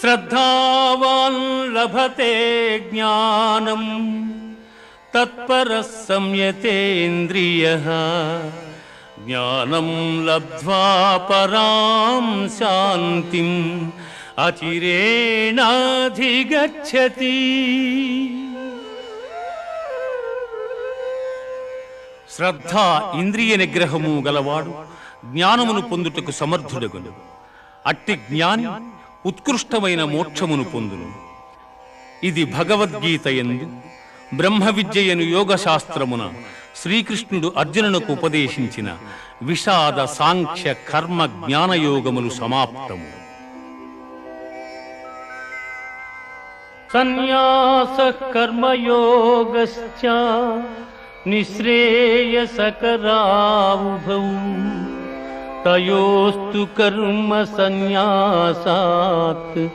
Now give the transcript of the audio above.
శ్రద్ధావాన్ లభతే జ్ఞానం తత్పరః సంయతేంద్రియః జ్ఞానం లబ్ధ్వా పరాం శాంతిం అచిరేణాధిగచ్చతి. శ్రద్ధ ఇంద్రియ నిగ్రహము గలవాడు జ్ఞానమును పొందుటకు సమర్థుడగును. అట్టి జ్ఞాని ఉత్కృష్టమైన మోక్షమును పొందును. ఇది భగవద్గీత యందు బ్రహ్మ విద్యయను యోగశాస్త్రమున శ్రీకృష్ణుడు అర్జునునకు ఉపదేశించిన విషాద సాంఖ్య కర్మ జ్ఞానయోగములు సమాప్తము. సన్యాసః కర్మయోగశ్చ నిశ్రేయసకరావుభౌ తయోస్తు కర్మ సన్యాసాత్